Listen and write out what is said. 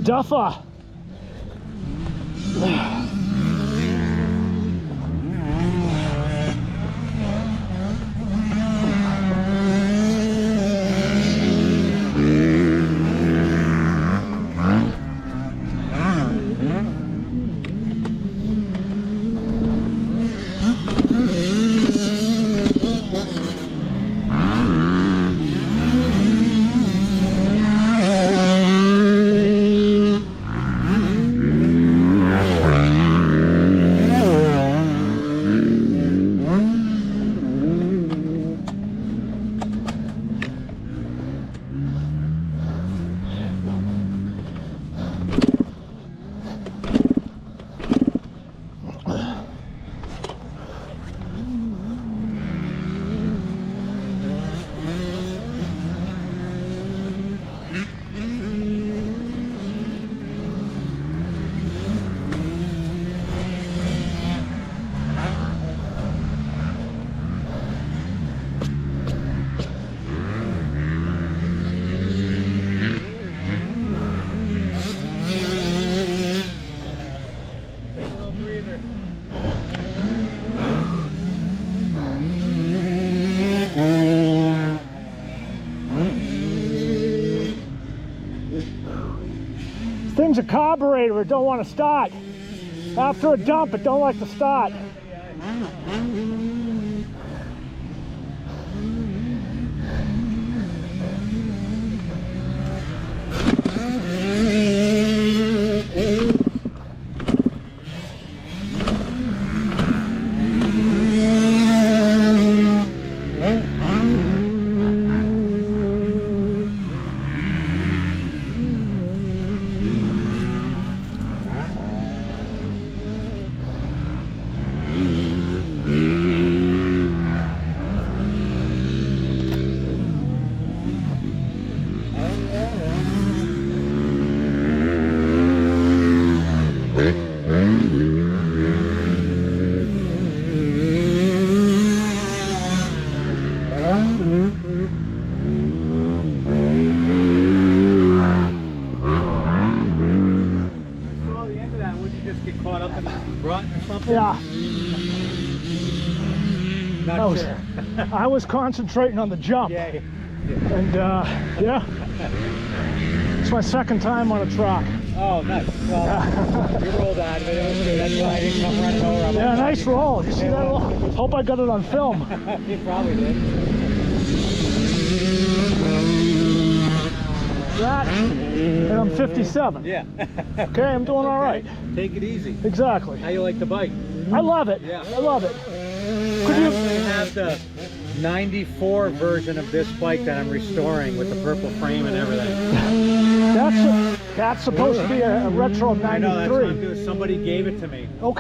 Duffer. This thing's a carburetor, it don't want to start. After a dump, it don't like to start. Caught up in the rut or something? Yeah. Not sure. I was concentrating on the jump. Yeah. And yeah, it's my second time on a truck. Oh, nice. Well, you rolled out of it. It was good. That's why I didn't come running over. I'm Yeah, like, nice roll. You see that roll? Hope I got it on film. You probably did. That, and I'm 57. Yeah. Okay, I'm doing all right. Take it easy. Exactly. How you like the bike? I love it. Yeah. I love it. I actually have the 94 version of this bike that I'm restoring with the purple frame and everything. That's supposed to be a retro of I know, that's what I'm 93. doing. Somebody gave it to me. Okay.